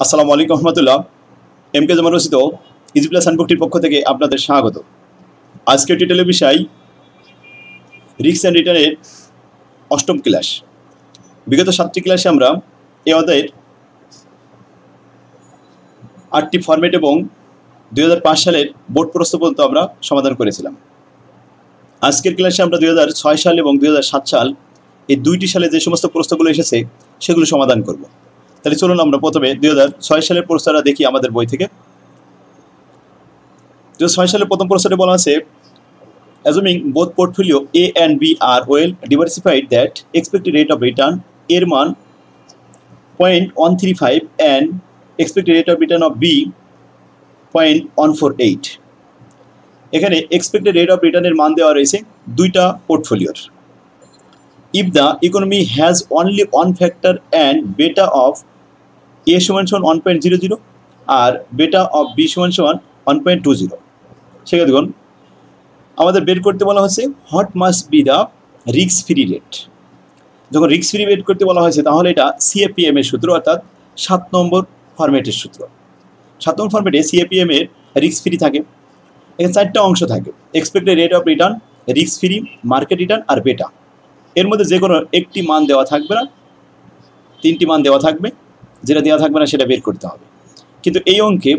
আসসালামু আলাইকুম রহমতুল্লাহ। এমকে জামান রচিত ইজি প্লাস হ্যান্ডবুকটির পক্ষ থেকে আপনাদের স্বাগত। আজকের টিটেলের বিষয় রিস্ক অ্যান্ড রিটার্নের অষ্টম ক্লাস। বিগত 7টি ক্লাসে আমরা এই অধ্যায়ের 8টি ফরম্যাট এবং 2005 সালের বোর্ড প্রশ্ন পর্যন্ত আমরা সমাধান করেছিলাম। আজকের ক্লাসে আমরা 2006 সাল এবং 2007 সাল এই দুইটি সালে যে সমস্ত প্রশ্নগুলো এসেছে সেগুলো সমাধান করব। তাহলে চলুন আমরা প্রথমে 2006 সালের প্রশ্নটা দেখি আমাদের বই থেকে। 2006 সালের প্রথম প্রশ্নটি বলা আছে, assuming both portfolio A and B are well diversified that expected rate of return এর মান 0.135 and expected rate of return of B 0.148। এখানে expected rate of return এর মান দেওয়া রয়েছে দুইটা পোর্টফোলিওর। If the economy has only one factor and beta of A = 1.00 R beta of B = 1.20, সেক্ষেত্রে দেখুন আমাদের বের করতে বলা হচ্ছে what must be the risk free rate. যখন রিস্ক ফ্রি রেট করতে বলা হয়েছে তাহলে এটা সিএপিএম এর সূত্র, অর্থাৎ 7 নম্বর ফরম্যাটের সূত্র। 7 নম্বর ফরম্যাটে সিএপিএম এর রিস্ক ফ্রি থাকে। এখানে 4টা অংশ থাকে, expected rate of return, risk free, market return আর বেটা। এর মধ্যে যে কোনো একটি মান দেওয়া থাকবে না, 3টি মান দেওয়া থাকবে, যেটা দেওয়া থাকবে না সেটা বের করতে হবে। কিন্তু এই অঙ্কে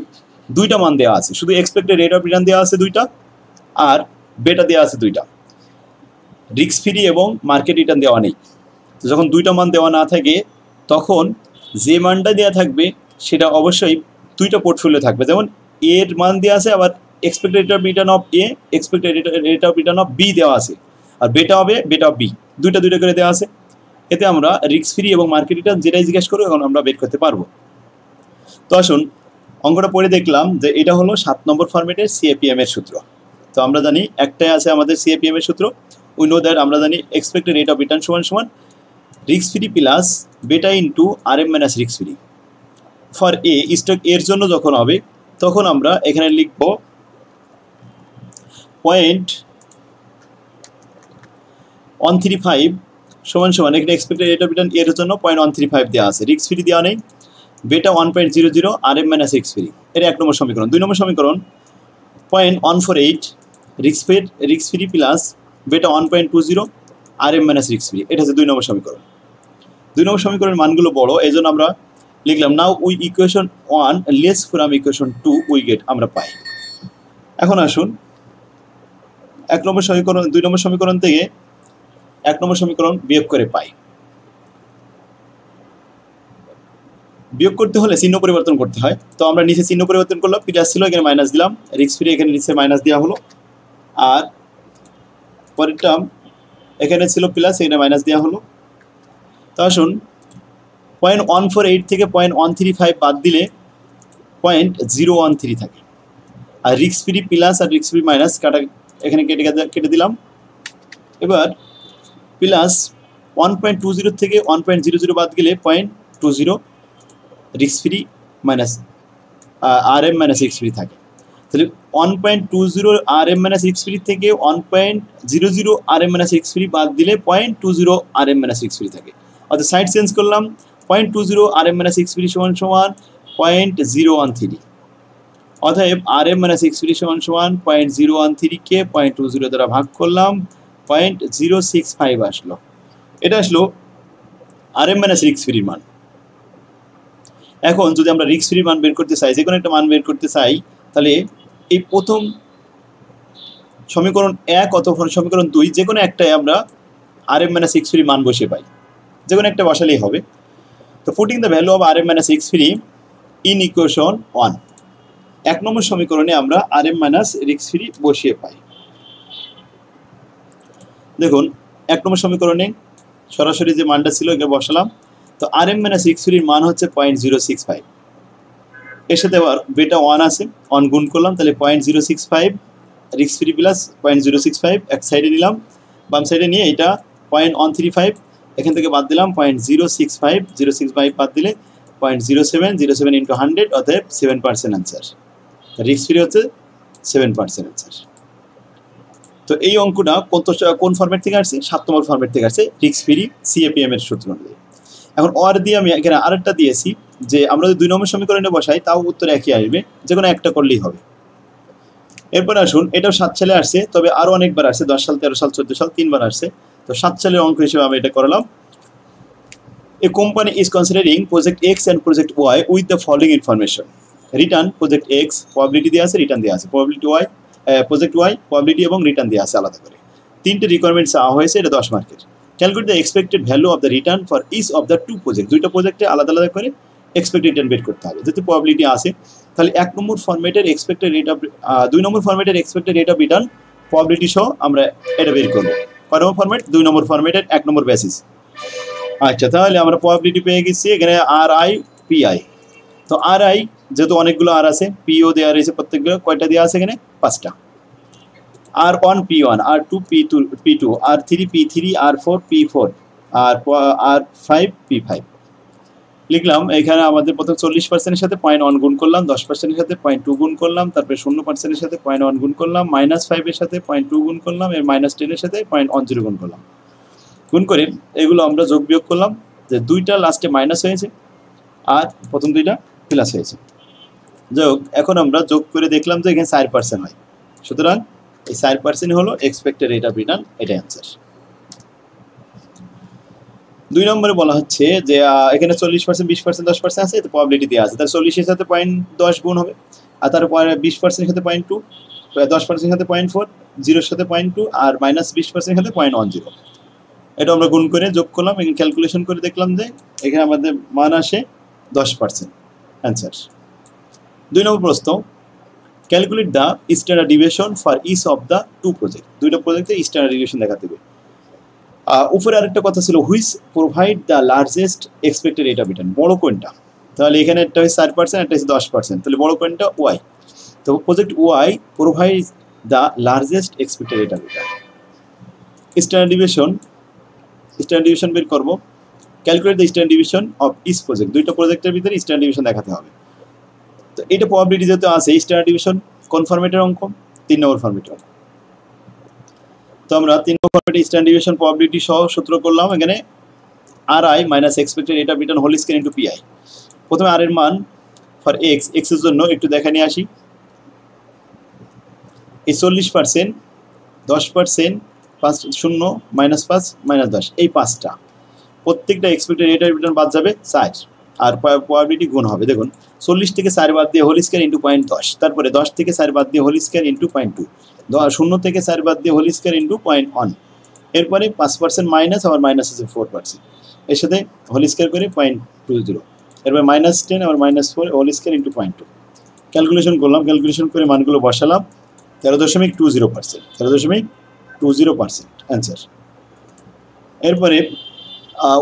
2টা মান দেওয়া আছে, শুধু এক্সপেক্টেড রেট অফ রিটার্ন দেওয়া আছে 2টা আর বেটা দেওয়া আছে 2টা, রিস্ক ফ্রি এবং মার্কেট রিটার্ন দেওয়া নেই। তো যখন 2টা মান দেওয়া না থাকে তখন যে মানটা দেওয়া থাকবে সেটা অবশ্যই 2টা পোর্টফোলিও থাকবে। যেমন এর মান দেওয়া আছে, আবার expected rate of return of A, expected rate of return of B দেওয়া আছে, আর বেটা হবে বেটা অফ বি, 2টা করে দেওয়া আছে। এতে আমরা রিস্ক ফ্রি এবং মার্কেট রিটার্ন যেটাই জিজ্ঞেস করবো এখন আমরা বের করতে পারবো। তো আসুন অঙ্কটা পড়ে দেখলাম যে এটা হলো 7 নম্বর ফরম্যাটের সিএপিএম এর সূত্র। তো আমরা জানি একটাই আছে আমাদের সিএপিএম এর সূত্র, উই নো দ্যাট। আমরা জানি এক্সপেক্টেড রেট অফ রিটার্ন সমান রিস্ক ফ্রি প্লাস বেটা into RM minus risk free. For a stock এর জন্য যখন হবে তখন আমরা এখানে লিখব 0.135 সমান এখানে এক্সপেক্টেড রেট অফ রিটার্ন এর জন্য 0.135 দেওয়া আছে, রিস্ক ফ্রি দেওয়া নেই, বেটা 1.00 RM মাইনাস রিস্ক ফ্রি। এর 1 নম্বর সমীকরণ। 2 নম্বর সমীকরণ 0.148 রিস্ক ফ্রি প্লাস বেটা 1.20 RM মাইনাস রিস্ক ফ্রি। এটা হচ্ছে 2 নম্বর সমীকরণ। 2 নম্বর সমীকরণের মানগুলো বড়, এই জন্য আমরা লিখলাম now we equation 1 less from equation 2 we get, আমরা পাই। এখন আসুন 1 নম্বর সমীকরণ 2 নম্বর সমীকরণ থেকে 1 নম্বর সমীকরণ বিয়োগ করে পাই। বিয়োগ করতে হলে চিহ্ন পরিবর্তন করতে হয়। তো আমরা নিচে চিহ্ন পরিবর্তন করলাম, প্লাস ছিল এখানে মাইনাস দিলাম, রিস্ক ফ্রি এখানে নিচে মাইনাস দেওয়া হলো, আর পরের টার্ম এখানে ছিল প্লাস, এখানে মাইনাস দেওয়া হলো। তো আসুন 0.148 থেকে 0.135 বাদ দিলে 0.013 থাকে, আর রিস্ক ফ্রি প্লাস আর রিস্ক ফ্রি মাইনাস কাটা এখানে কেটে দিলাম। এবার প্লাস 1.20 থেকে 1.00 বাদ গেলে 0.20 risk free minus RM minus risk free থাকে। তাহলে 1.20 RM মাইনাস রিস্ক ফ্রি থেকে 1.00 RM মাইনাস রিস্ক ফ্রি বাদ দিলে 0.20 RM মাইনাস রিস্ক ফ্রি থাকে। অর্থাৎ সাইড চেঞ্জ করলাম, 0.20 RM মাইনাস রিস্ক ফ্রি সমান 0.013। অতএব RM মাইনাস রিস্ক ফ্রি সমান 0.013 কে 0.20 দ্বারা ভাগ করলাম, 0.065 আসলো। এটা আসলো RM মাইনাস রিস্ক ফ্রির মান। এখন যদি আমরা রিস্ক ফ্রি মান বের করতে চাই, যে কোনো একটা মান বের করতে চাই, তাহলে এই প্রথম সমীকরণ 1 অথবা সমীকরণ 2 যে কোনো একটাই আমরা RM মাইনাস রিস্ক ফ্রি মান বসিয়ে পাই, যে কোনো একটা বসালেই হবে। তো putting the value of RM minus risk free in equation 1, 1 নম্বর সমীকরণে আমরা RM মাইনাস রিস্ক ফ্রি বসিয়ে পাই। দেখুন 1 নম্বর সমীকরণে সরাসরি যে মানটা ছিল এখানে বসালাম। তো RM মাইনাস রিস্ক ফ্রির মান হচ্ছে 0.065, এর সাথে আবার বেটা 1 আছে, 1 গুণ করলাম, তাহলে 0.065 রিস্ক ফ্রি প্লাস 0.065 এক সাইডে নিলাম, বাম সাইডে নিয়ে এটা 0.135 এখান থেকে বাদ দিলাম, 0.065 বাদ দিলে 0.07 ইন্টু 100, অতএব 7% অ্যান্সার। রিস্ক ফ্রি হচ্ছে 7% অ্যান্সার। তো এই অঙ্কটা কোন ফরম্যাট থেকে আসছে? 7 নম্বর ফরম্যাট থেকে আসছে, রিস্ক ফ্রি সিএপিএম এর সূত্র অনুযায়ী। এখন অর দিয়ে আমি এখানে আরেকটা দিয়েছি যে আমরা যদি 2 নম্বর সমীকরণে বসাই তাও উত্তর একই আসবে, যে কোনো একটা করলেই হবে। এরপর আসুন, এটাও 7 সালে আসছে, তবে আরও অনেকবার আসছে, 10 সাল, 13 সাল, 14 সাল, 3বার আসছে। তো 7 সালের অঙ্ক হিসেবে আমি এটা করলাম। A company is considering project X and project Y with the following information. Return project X probability দেওয়া আছে, রিটার্ন দেওয়া আছে, probability Y project Y probability এবং রিটার্ন দেওয়া আছে আলাদা করে। 3টে রিকোয়ারমেন্ট চাওয়া হয়েছে, এটা 10 মার্কের। Calculate the expected value of the return for each of the 2 project. 2টা প্রজেক্টে আলাদা আলাদা করে এক্সপেক্টেড রিটার্ন বের করতে হবে। যদি প্রবাবিলিটি আসে তাহলে 1 নম্বর ফরম্যাটের এক্সপেক্টেড রেট অফ 2 নম্বর ফরম্যাটের expected rate of return probability সহ আমরা এটা বের করব। কয় নম্বর ফরম্যাট? 2 নম্বর ফরম্যাটের 1 নম্বর বেসিস। আচ্ছা, তাহলে আমরা প্রবাবিলিটি পেয়ে গেছি এখানে আর আই পি আই। তো আর আই যেহেতু অনেকগুলো আর আছে, পিও দেওয়া রয়েছে, প্রত্যেকগুলো কয়টা দেওয়া আছে এখানে? 5টা। R1 P1, R2 P2, R3 P3, R4 P4, R5 P5 লিখলাম। এখানে আমাদের প্রথম 40%-এর সাথে 0.1 গুণ করলাম, 10%-এর সাথে 0.2 গুণ করলাম, তারপরে 0%-এর সাথে 0.1 গুণ করলাম, -5-এর সাথে 0.2 গুণ করলাম, এর -10-এর সাথে 0.10 গুণ করলাম। গুণ করে এগুলো আমরা যোগ বিয়োগ করলাম, যে 2টা লাস্টে মাইনাস হয়েছে আর প্রথম 2টা প্লাস হয়েছে। যোগ, এখন আমরা যোগ করে দেখলাম যে এখানে 4% হয়, সুতরাং এই 4% হলো এক্সপেক্টেড রেট অফ রিটার্ন, এটাই অ্যান্সার। 2 নম্বরে বলা হচ্ছে যে এখানে 40%, 20%, 10% আছে, তো প্রবাবিলিটি দেওয়া আছে, তার 40-এর সাথে 0.10 গুণ হবে, আর তারপরে 20%-এর সাথে 0.2, 10%-এর সাথে 0.4, 0-এর সাথে 0.2 আর -20%-এর সাথে 0.10। এটা আমরা গুণ করে যোগ করলাম, এখানে ক্যালকুলেশন করে দেখলাম যে এখানে আমাদের মান আসে 10%, অ্যান্সার। 2 নম্বর প্রশ্ন, calculate the standard deviation for each of the 2 project. 2টা প্রজেক্টে স্ট্যান্ডার্ড ডিভিয়েশন দেখাতে হবে। উপরে আরেকটা কথা ছিল, which provide the largest expected rate of return, বড় কোনটা? তাহলে এখানে একটা হচ্ছে 4%, একটা হচ্ছে 10%, তাহলে বড় কোনটা? ওয়াই। তো project Y provide the largest expected rate of return. Standard deviation বের করবো। Calculate the standard deviation of each project. 2টা প্রজেক্টের ভিতরে স্ট্যান্ডার্ড ডিভিয়েশন দেখাতে হবে। তো এটা প্রবাবিলিটি যেহেতু আছে, স্ট্যান্ডার্ড ডিভিয়েশন কোন ফরম্যাটের অঙ্ক? 3 নম্বর ফরম্যাটের অঙ্ক। তো আমরা 3 নম্বর ফরম্যাটে স্ট্যান্ডার্ড ডিভিয়েশন প্রবাবিলিটি সহ সূত্র করলাম। এখানে R I minus expected rate of return whole square into P I. প্রথমে আর এর মান ফর এক্স, এর জন্য একটু দেখা নিয়ে আসি। এই 40%, 10%, 5 0 -5 -10, এই 5টা প্রত্যেকটা এক্সপেক্টেড রেট অফ রিটার্ন বাদ যাবে 4, আর প্রবাবিলিটি গুণ হবে। দেখুন 40 থেকে 4 বাদ দিয়ে হোল স্কয়ার ইনটু 0.10, তারপরে 10 থেকে 4 বাদ দিয়ে হোল স্কয়ার ইনটু 0.2, 0 থেকে 4 বাদ দিয়ে হোল স্কয়ার ইনটু 0.1, এরপরে 5% মাইনাস, আবার মাইনাস আছে 4%, এর সাথে হোল স্কয়ার করে 0.20, এরপরে -10 আবার -4 হোল স্কয়ার ইনটু 0.2। ক্যালকুলেশন করলাম, ক্যালকুলেশন করে মানগুলো বসালাম, 13.20%, 13.20%, অ্যান্সার। এরপরে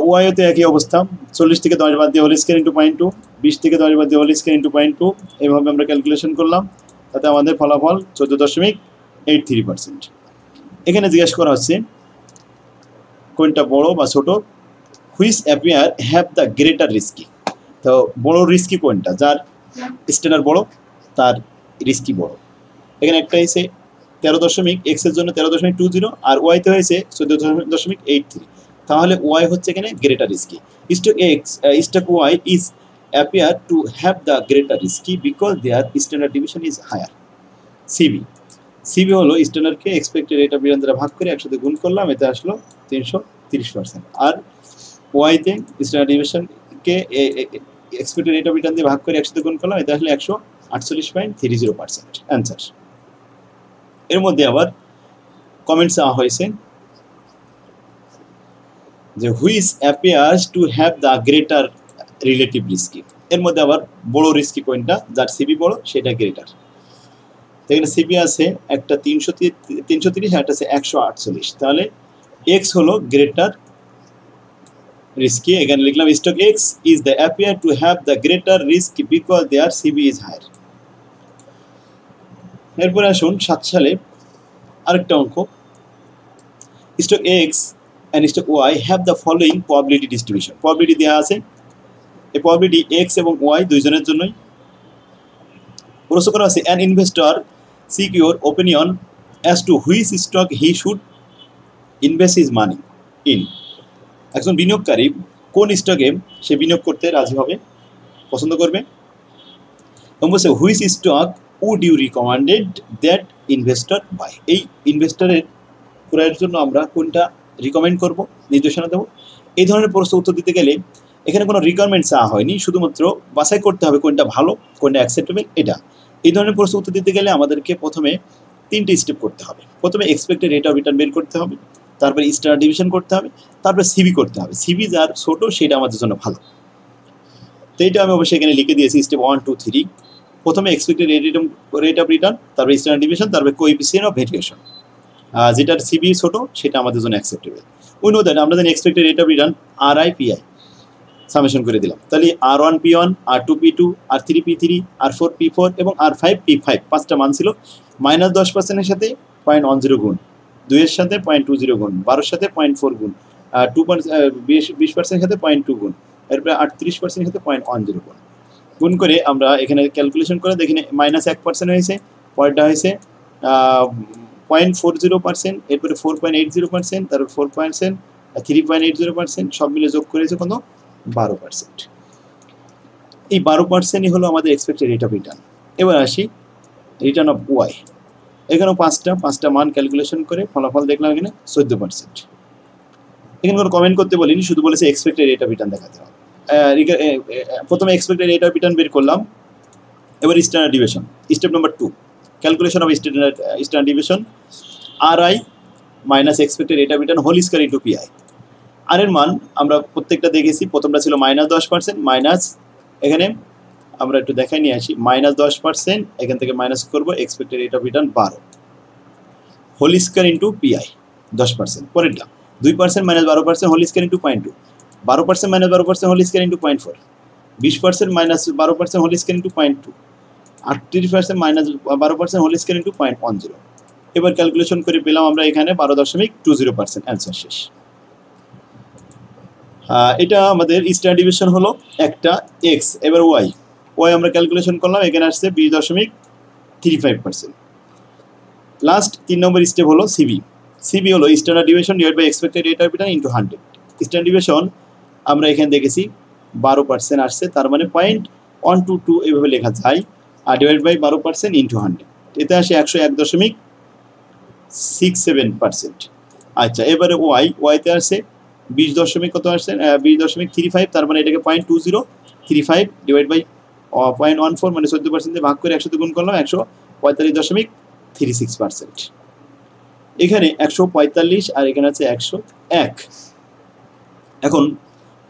ওয়াইতে একই অবস্থা, 40 থেকে 10 বাদ দিয়ে হোল স্কয়ার ইনটু 0.2, 20 থেকে 10 বাদ দিয়ে হোল স্কয়ার ইনটু 0.2, এইভাবে আমরা ক্যালকুলেশন করলাম, তাতে আমাদের ফলাফল 14.83%। এখানে জিজ্ঞেস করা হচ্ছে কোনটা বড় বা ছোট, which appear have the greater risky. তো বড় রিস্কি কোনটা? যার স্ট্যান্ডার্ড বড় তার রিস্কি বড়। এখানে একটা হয়েছে 13 এক্স এর জন্য 13.20, আর ওয়াইতে হয়েছে 14.83, তাহলে ওয়াই হচ্ছে এখানে greater risky. Stock Y is appear to have the greater risky because their standard division is higher. CV হলো স্ট্যান্ডার্ডকে এক্সপেক্টেড রেট অফ রিটার্ন দ্বারা ভাগ করে 100 গুণ করলাম, এতে আসলো 330%। আর ওয়াইতে স্ট্যান্ডার্ড ডিভিশনকে এক্সপেক্টেড রেট অফ রিটার্ন দিয়ে ভাগ করে 100 গুণ করলাম, এতে আসলে 148.30%, অ্যান্সার। এর মধ্যে আবার কমেন্টস দেওয়া হয়েছে যে which appears to have the greater relative risky. এর মধ্যে আবার বড় রিস্কি কোনটা? যার সিবি বড় সেটা গ্রেটার। এখানে সিবি আছে একটা 330, একটা আছে 148, তাহলে এক্স হলো গ্রেটার রিস্কি। এখানে লিখলাম stock X is the appear to have the greater risk because their CV is higher. এরপরে আসুন 7 সালে আরেকটা অঙ্ক, stock X and stock Y have the following probability distribution. Probability দেওয়া আছে, এই প্রবাবিলিটি এক্স এবং ওয়াই দুইজনের জন্যই। প্রশ্ন করা আছে an investor seek your opinion as to which stock he should invest his money in. একজন বিনিয়োগকারী কোন স্টকে সে বিনিয়োগ করতে রাজি হবে, পছন্দ করবে। এবং বলছে which stock would you recommended that investor buy, এই ইনভেস্টরের ক্রয়ের জন্য আমরা কোনটা রিকমেন্ড করব, নির্দেশনা দেবো। এই ধরনের প্রশ্ন উত্তর দিতে গেলে এখানে কোনো রিকোয়ারমেন্ট চাওয়া হয়নি, শুধুমাত্র বাছাই করতে হবে কোনটা ভালো কোনটা অ্যাকসেপ্টেবল। এটা এই ধরনের প্রশ্ন উত্তর দিতে গেলে আমাদেরকে প্রথমে 3টে স্টেপ করতে হবে। প্রথমে এক্সপেক্টেড রেট অফ রিটার্ন বের করতে হবে, তারপরে স্ট্যান্ডার্ড ডিভিশন করতে হবে, তারপরে সিবি করতে হবে। সিবি যার ছোটো সেটা আমাদের জন্য ভালো। তো এইটা আমি অবশ্যই এখানে লিখে দিয়েছি স্টেপ 1, 2, 3। প্রথমে এক্সপেক্টেড রেট অফ রিটার্ন, তারপরে স্ট্যান্ডার্ড ডিভিশন, তারপরে কোএফিসিয়েন্ট অফ ভেরিয়েশন। যেটার সিবি ছোটো সেটা আমাদের জন্য অ্যাকসেপ্টেবল। উই নো দ্যাট, আমরা জানি expected rate of return RI PI summation করে দিলাম। তাহলে R1 P1, R2 P2, R3 P3, R4 P4 এবং R5 P5 5টা মান ছিল। -10%-এর সাথে 0.10 গুণ, 2-এর সাথে 0.20 গুণ, 12-এর সাথে 0.4 গুণ, 20%-এর সাথে 0.2 গুণ, এরপরে 38%-এর সাথে 0.10 গুণ। গুণ করে আমরা এখানে ক্যালকুলেশন করে দেখি -1% হয়েছে, পরেরটা হয়েছে 0.40%, এরপরে 4.80%, তারপর 4%, 3.80%, সব মিলে যোগ করেছে কত 12%। এই 12%ই হলো আমাদের এক্সপেক্টেড রেট অফ রিটার্ন। এবার আসি রিটার্ন অফ ওয়াই। এখানেও পাঁচটা মান ক্যালকুলেশন করে ফলাফল দেখলাম এখানে 14%। এখানে কোনো কমেন্ট করতে বলিনি, শুধু বলেছে এক্সপেক্টেড রেট অফ রিটার্ন দেখাতে হবে। প্রথমে এক্সপেক্টেড রেট অফ রিটার্ন বের করলাম। এবার standard division, step number 2, calculation of standard division. RI minus expected rate of return whole square into PI। আর এর মান আমরা প্রত্যেকটা দেখেছি, প্রথমটা ছিল -10%, মাইনাস এখানে আমরা একটু দেখাই নিয়ে আসি, -10%, এখান থেকে মাইনাস করবো expected rate of return 12 whole square into PI 10%। পরেরটা 2% - 12% whole square into 0.2, 12% - 12% whole square into 0.4, 20% - 12% whole square into 0.2, 38% - 12% whole square into 0.10। এবার ক্যালকুলেশন করে পেলাম আমরা এখানে 12.20%। অ্যান্সার শেষ। এটা আমাদের স্ট্যান্ডার্ড ডিভিশন হলো একটা এক্স। এবার ওয়াই আমরা ক্যালকুলেশন করলাম, এখানে আসছে 20.35%। লাস্ট 3 নম্বর স্টেপ হলো সিবি হলো standard division divide by expected rate of return into 100। Standard division আমরা এখানে দেখেছি 12% আসছে, তার মানে 0.122 এভাবে লেখা যায়, আর ডিভাইড বাই 12% ইন্টু 100, এতে আসে 101.67%। আচ্ছা, এবারে ওয়াইতে আসছে 20 কত আসছে 20.35, তার মানে এটাকে 0.2035 ডিভাইড বাই 0.14 মানে 14% দিয়ে ভাগ করে 100 গুণ করলাম, 145.36%। এখানে 145 আর এখানে আছে 101। এখন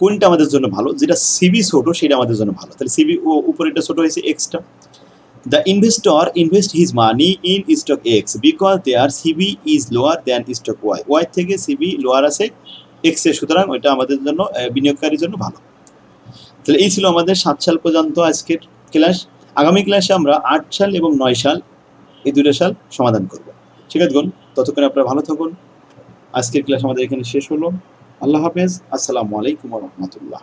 কোনটা আমাদের জন্য ভালো, যেটা সিবি ছোট সেটা আমাদের জন্য ভালো। তাহলে সিবি উপরেটা ছোট হয়েছে extra. The investor invest his money in stock X because their CB is lower than stock Y. Y থেকে CB লোয়ার আছে X এর, সুতরাং ওইটা আমাদের জন্য বিনিয়োগকারীর জন্য ভালো। তাহলে এই ছিল আমাদের 7 সাল পর্যন্ত আজকের ক্লাস। আগামী ক্লাসে আমরা 8 সাল এবং 9 সাল এই দুটো সাল সমাধান করব। ঠিক আছে, ততক্ষণে আপনারা ভালো থাকুন। আজকের ক্লাস আমাদের এখানে শেষ হলো। আল্লাহ হাফেজ, আসসালামু আলাইকুম ওয়া রাহমাতুল্লাহ।